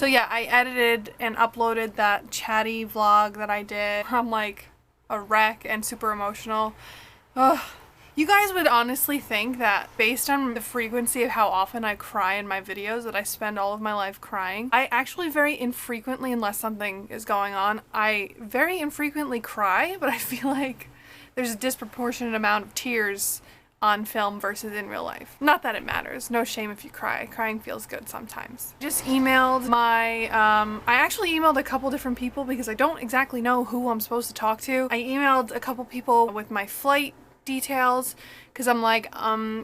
So yeah, I edited and uploaded that chatty vlog that I did. I'm like a wreck and super emotional. Ugh. You guys would honestly think that based on the frequency of how often I cry in my videos that I spend all of my life crying. I actually very infrequently, unless something is going on, I very infrequently cry, but I feel like there's a disproportionate amount of tears on film versus in real life. Not that it matters. No shame if you cry. Crying feels good sometimes. Just emailed my, I actually emailed a couple different people because I don't exactly know who I'm supposed to talk to. I emailed a couple people with my flight details because I'm like,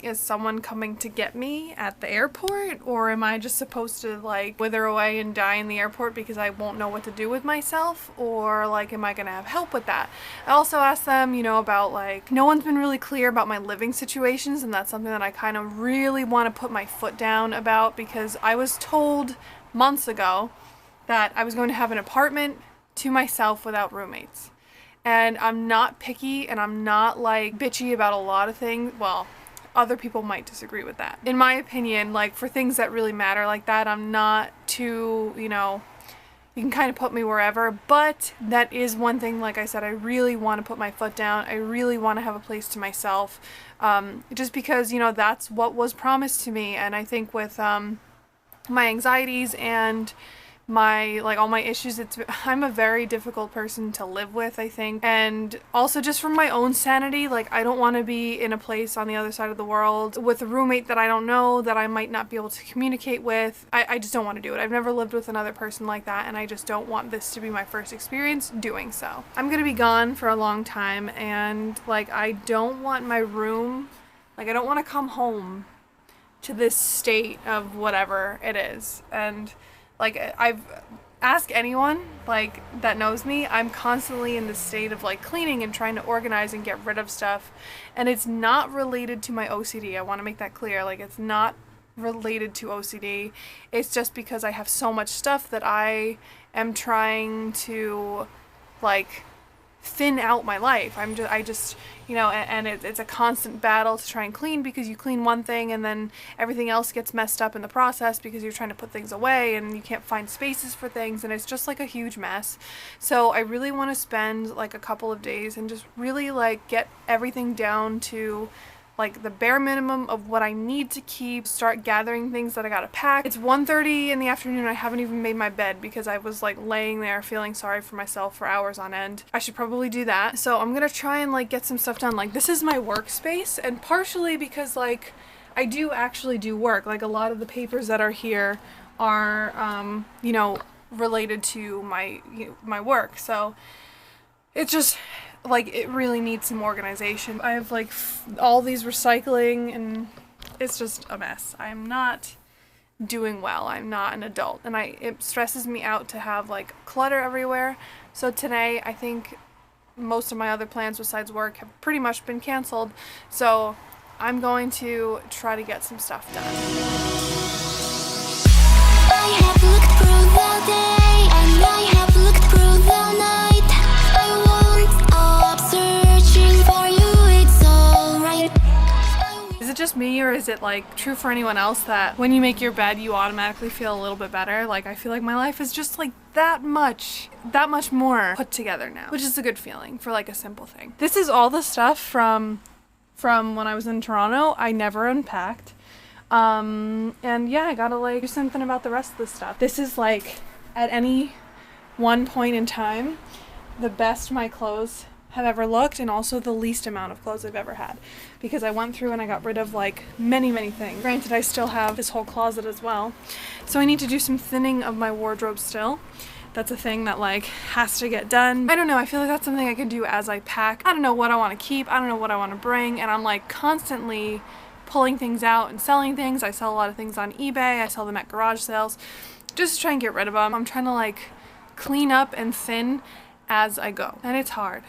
is someone coming to get me at the airport, or am I just supposed to like wither away and die in the airport because I won't know what to do with myself, or like am I gonna have help with that? I also asked them, you know, about like, no one's been really clear about my living situations, and that's something that I kind of really want to put my foot down about because I was told months ago that I was going to have an apartment to myself without roommates. And I'm not picky and I'm not like bitchy about a lot of things. Well, other people might disagree with that. In my opinion, like for things that really matter like that, I'm not too, you know, you can kind of put me wherever, but that is one thing, like I said, I really want to put my foot down. I really want to have a place to myself, just because, you know, that's what was promised to me. And I think with my anxieties and my like all my issues, I'm a very difficult person to live with, I think. And also just for my own sanity, like I don't want to be in a place on the other side of the world with a roommate that I don't know, that I might not be able to communicate with. I just don't want to do it. I've never lived with another person like that, and I just don't want this to be my first experience doing so. I'm gonna be gone for a long time, and like I don't want my room, like I don't want to come home to this state of whatever it is. And like I've asked anyone like that knows me, I'm constantly in the state of like cleaning and trying to organize and get rid of stuff, and it's not related to my OCD. I want to make that clear. Like it's not related to OCD. It's just because I have so much stuff that I am trying to like thin out my life. I just you know, and it's a constant battle to try and clean, because you clean one thing and then everything else gets messed up in the process because you're trying to put things away and you can't find spaces for things, and it's just like a huge mess. So I really want to spend like a couple of days and just really like get everything down to like the bare minimum of what I need to keep, start gathering things that I gotta pack. It's 1:30 in the afternoon. I haven't even made my bed because I was like laying there feeling sorry for myself for hours on end. I should probably do that. So I'm gonna try and like get some stuff done. Like this is my workspace, and partially because like I do actually do work. Like a lot of the papers that are here are you know, related to my work. So it's just like it really needs some organization. I have like all these recycling and it's just a mess. I'm not doing well. I'm not an adult, and it stresses me out to have like clutter everywhere. So today I think most of my other plans besides work have pretty much been canceled. So I'm going to try to get some stuff done. I have looked through the day and I have looked through the night. Is it just me, or is it like true for anyone else that when you make your bed you automatically feel a little bit better? Like I feel like my life is just like that much more put together now, which is a good feeling for like a simple thing. This is all the stuff from when I was in Toronto. I never unpacked. And yeah, I gotta like do something about the rest of the stuff. This is like at any one point in time the best my clothes have ever looked, and also the least amount of clothes I've ever had, because I went through and I got rid of like many things. Granted, I still have this whole closet as well, so I need to do some thinning of my wardrobe still. That's a thing that like has to get done. I don't know, I feel like that's something I can do as I pack. I don't know what I want to keep, I don't know what I want to bring, and I'm like constantly pulling things out and selling things. I sell a lot of things on eBay, I sell them at garage sales, just to try and get rid of them. I'm trying to like clean up and thin as I go, and it's hard,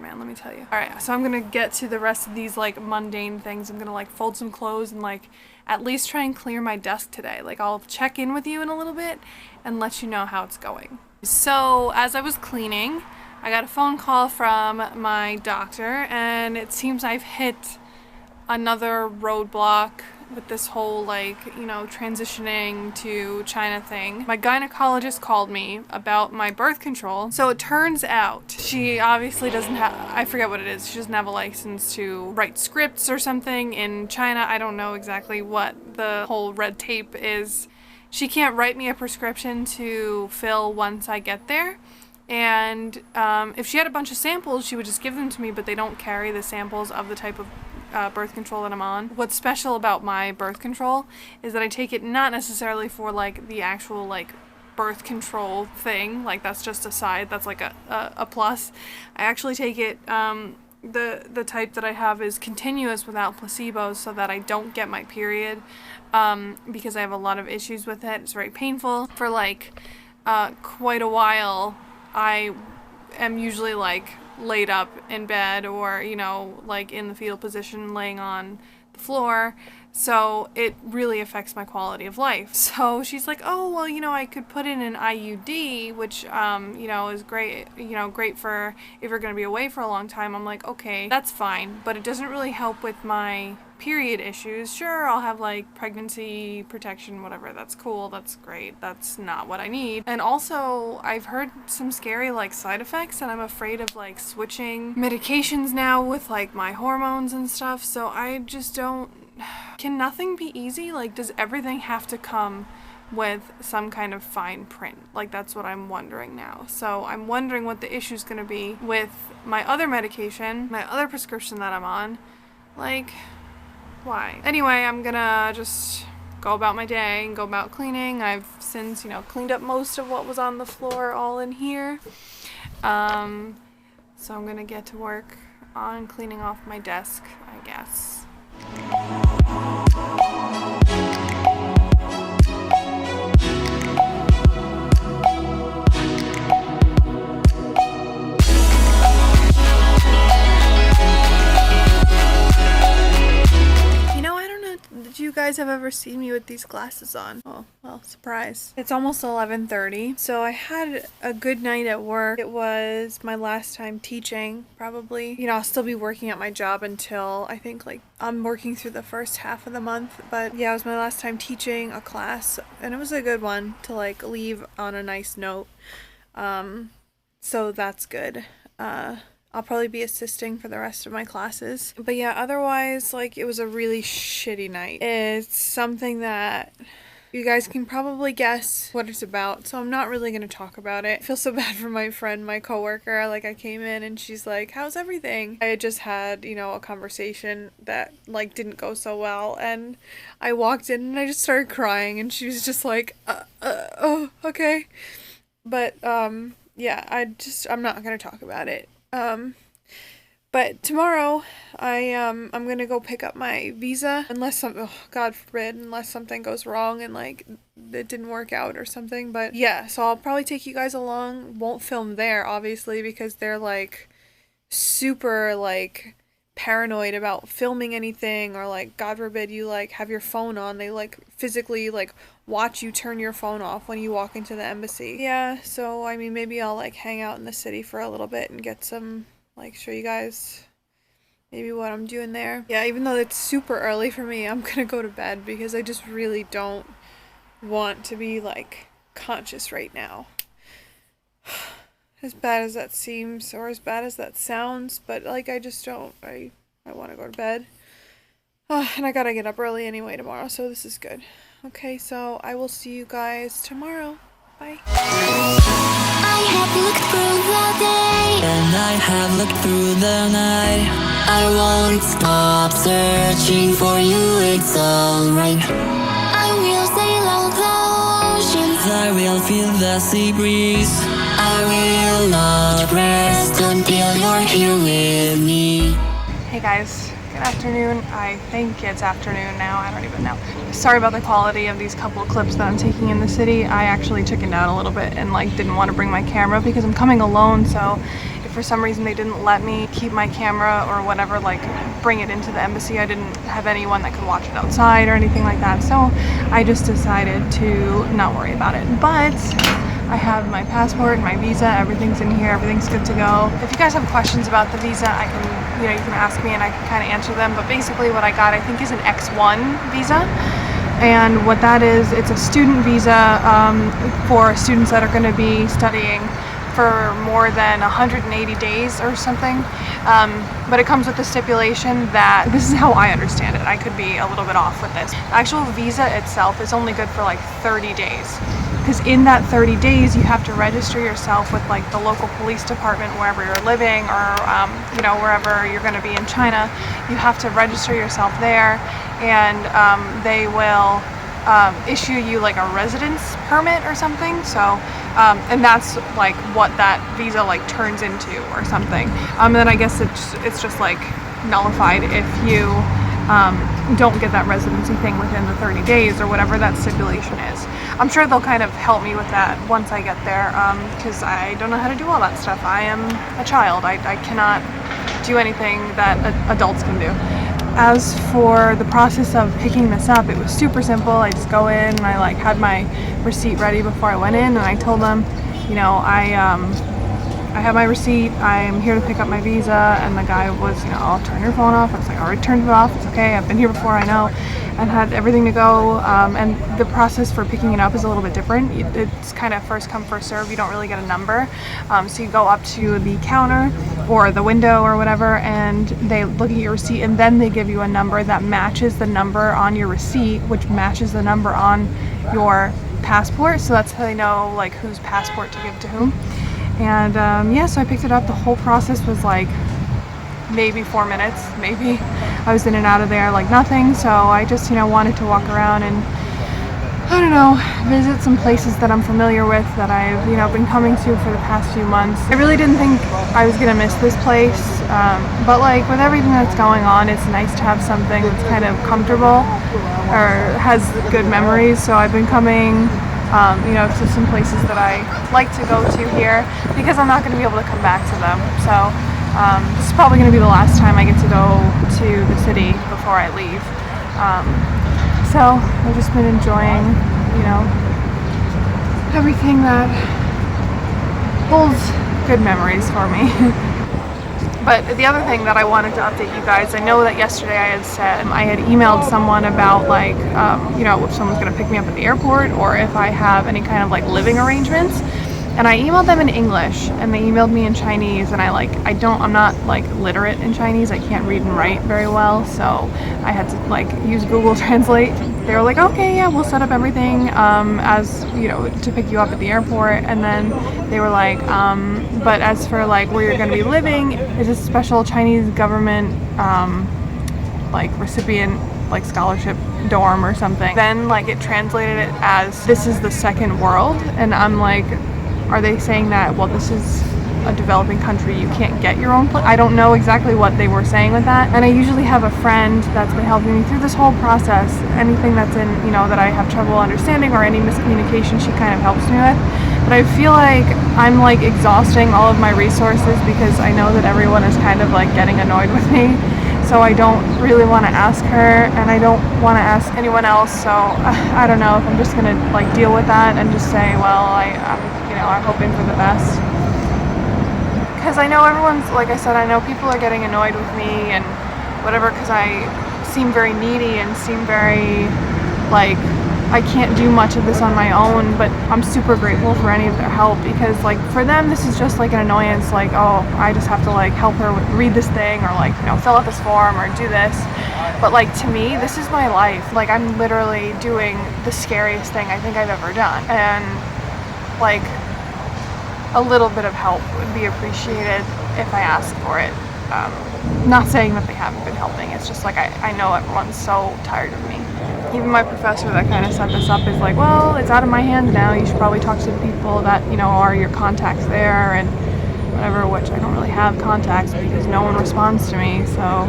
man, let me tell you. Alright, so I'm gonna get to the rest of these like mundane things. I'm gonna like fold some clothes and like at least try and clear my desk today. Like I'll check in with you in a little bit and let you know how it's going. So as I was cleaning, I got a phone call from my doctor, and it seems I've hit another roadblock with this whole like, you know, transitioning to China thing. My gynecologist called me about my birth control. So it turns out she obviously doesn't have, I forget what it is, she doesn't have a license to write scripts or something in China. I don't know exactly what the whole red tape is. She can't write me a prescription to fill once I get there. And if she had a bunch of samples, she would just give them to me, but they don't carry the samples of the type of birth control that I'm on. What's special about my birth control is that I take it not necessarily for like the actual like birth control thing, like that's just a side, that's like a plus. I actually take it, the type that I have is continuous without placebos so that I don't get my period, because I have a lot of issues with it. It's very painful. For like quite a while, I am usually like laid up in bed or, you know, like in the fetal position laying on the floor. So it really affects my quality of life. So she's like, oh, well, you know, I could put in an IUD, which, you know, is great, you know, great for if you're going to be away for a long time. I'm like, okay, that's fine, but it doesn't really help with my period issues. Sure, I'll have like pregnancy protection, whatever. That's cool. That's great. That's not what I need. And also I've heard some scary like side effects and I'm afraid of like switching medications now with like my hormones and stuff. So I just don't, can nothing be easy? Like, does everything have to come with some kind of fine print? Like, that's what I'm wondering now. So I'm wondering what the issue is going to be with my other medication, my other prescription that I'm on. Like, why? Anyway, I'm gonna just go about my day and go about cleaning. I've since, you know, cleaned up most of what was on the floor all in here. So I'm gonna get to work on cleaning off my desk, I guess. Did you guys have ever seen me with these glasses on? Oh, well, surprise. It's almost 11:30, so I had a good night at work. It was my last time teaching, probably. You know, I'll still be working at my job until, I think, like, I'm working through the first half of the month. But yeah, it was my last time teaching a class, and it was a good one to, like, leave on a nice note. So that's good. I'll probably be assisting for the rest of my classes. But yeah, otherwise, like, it was a really shitty night. It's something that you guys can probably guess what it's about, so I'm not really gonna talk about it. I feel so bad for my friend, my coworker. Like, I came in and she's like, how's everything? I had just had, you know, a conversation that, like, didn't go so well, and I walked in and I just started crying, and she was just like, oh, okay. But, yeah, I'm not gonna talk about it. But tomorrow I'm gonna go pick up my visa, unless God forbid, unless something goes wrong and like it didn't work out or something. But yeah, so I'll probably take you guys along. Won't film there, obviously, because they're like super like paranoid about filming anything, or like God forbid you like have your phone on, they like physically like watch you turn your phone off when you walk into the embassy. Yeah, so I mean, maybe I'll like hang out in the city for a little bit and get some, like, show you guys maybe what I'm doing there. Yeah, even though it's super early for me, I'm gonna go to bed because I just really don't want to be like conscious right now. As bad as that seems, or as bad as that sounds, but like I just don't, I want to go to bed. And I gotta get up early anyway tomorrow, so this is good. Okay, so I will see you guys tomorrow. Bye. I have looked through the day, and I have looked through the night. I won't stop searching for you, it's alright. I will sail all the oceans, I will feel the sea breeze. I will not rest until you're here with me. Hey guys. Good afternoon. I think it's afternoon now. I don't even know. Sorry about the quality of these couple of clips that I'm taking in the city. I actually chickened out a little bit and like didn't want to bring my camera because I'm coming alone, so if for some reason they didn't let me keep my camera or whatever, like bring it into the embassy, I didn't have anyone that could watch it outside or anything like that, so I just decided to not worry about it. But I have my passport and my visa. Everything's in here. Everything's good to go. If you guys have questions about the visa, I can, you can ask me and I can kind of answer them. But basically what I got, I think, is an X1 visa. And what that is, it's a student visa for students that are going to be studying for more than 180 days or something. But it comes with the stipulation that, this is how I understand it, I could be a little bit off with this. The actual visa itself is only good for like 30 days. Because in that 30 days, you have to register yourself with like the local police department wherever you're living, or wherever you're going to be in China. You have to register yourself there, and they will issue you like a residence permit or something. So and that's like what that visa like turns into or something. And then I guess it's just like nullified if you don't get that residency thing within the 30 days or whatever that stipulation is. I'm sure they'll kind of help me with that once I get there, because I don't know how to do all that stuff. I am a child. I cannot do anything that adults can do. As for the process of picking this up, it was super simple. I just go in and I like had my receipt ready before I went in, and I told them, I have my receipt, I'm here to pick up my visa, and the guy was, I'll turn your phone off. I was like, I already turned it off, it's okay, I've been here before, I know, and had everything to go. And the process for picking it up is a little bit different. It's kind of first come, first serve. You don't really get a number. So you go up to the counter or the window or whatever, and they look at your receipt, and then they give you a number that matches the number on your receipt, which matches the number on your passport. So that's how they know like whose passport to give to whom. And so I picked it up. The whole process was like maybe 4 minutes, maybe. I was in and out of there like nothing. So I just, wanted to walk around and, I don't know, visit some places that I'm familiar with that I've, been coming to for the past few months. I really didn't think I was gonna miss this place, but like with everything that's going on, it's nice to have something that's kind of comfortable or has good memories. So I've been coming to some places that I like to go to here, because I'm not going to be able to come back to them. So this is probably going to be the last time I get to go to the city before I leave. So I've just been enjoying, everything that holds good memories for me. But the other thing that I wanted to update you guys, I know that yesterday I had said I had emailed someone about like, if someone's gonna pick me up at the airport or if I have any kind of like living arrangements. And I emailed them in English, and they emailed me in Chinese, and I'm not like literate in Chinese. I can't read and write very well, so I had to like use Google Translate. They were like, okay, yeah, we'll set up everything to pick you up at the airport. And then they were like, but as for like where you're gonna be living, is a special Chinese government like recipient like scholarship dorm or something. Then like it translated it as, this is the second world, and I'm like, are they saying that, well, this is a developing country, you can't get your own place? I don't know exactly what they were saying with that. And I usually have a friend that's been helping me through this whole process. Anything that's in, that I have trouble understanding or any miscommunication, she kind of helps me with. But I feel like I'm like exhausting all of my resources, because I know that everyone is kind of like getting annoyed with me. So I don't really want to ask her, and I don't want to ask anyone else. So I don't know if I'm just gonna like deal with that and just say, well, I'm hoping for the best. Because I know everyone's, like I said, I know people are getting annoyed with me and whatever, because I seem very needy and seem very like I can't do much of this on my own. But I'm super grateful for any of their help, because like for them this is just like an annoyance, like, oh, I just have to like help her read this thing, or like fill out this form or do this. But like to me, this is my life. Like I'm literally doing the scariest thing I think I've ever done, and like a little bit of help would be appreciated if I asked for it. Not saying that they haven't been helping, it's just like I know everyone's so tired of me. Even my professor that kind of set this up is like, well, it's out of my hands now, you should probably talk to the people that are your contacts there and whatever, which I don't really have contacts because no one responds to me. So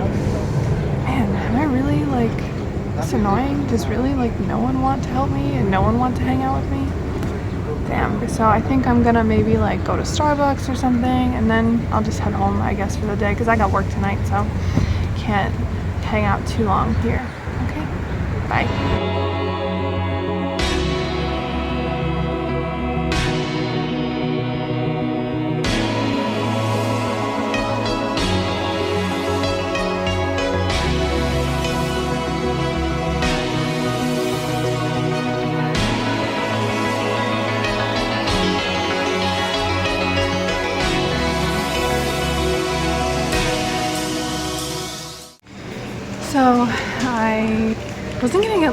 man, am I really like this annoying? Does really like no one want to help me and no one want to hang out with me? Damn. So I think I'm gonna maybe like go to Starbucks or something, and then I'll just head home, I guess, for the day, because I got work tonight, so can't hang out too long here. Okay, bye.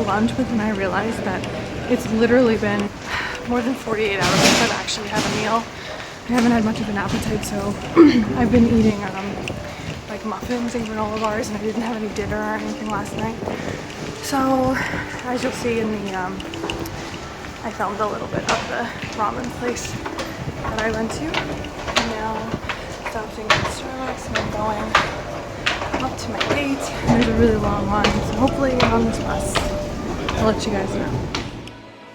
lunch, but then I realized that it's literally been more than 48 hours since I've actually had a meal. I haven't had much of an appetite, so I've been eating like muffins and granola bars, and I didn't have any dinner or anything last night. So as you'll see in the, I filmed a little bit of the ramen place that I went to. And now stopping at Starbucks and I'm going up to my gate. There's a really long line, so hopefully on this bus I'll let you guys know.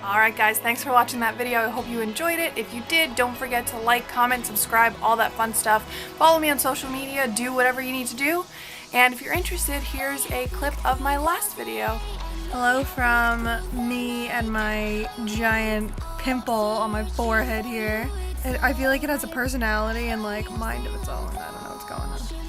Alright guys, thanks for watching that video. I hope you enjoyed it. If you did, don't forget to like, comment, subscribe, all that fun stuff. Follow me on social media, do whatever you need to do. And if you're interested, here's a clip of my last video. Hello from me and my giant pimple on my forehead here. I feel like it has a personality and like mind of its own. I don't know what's going on.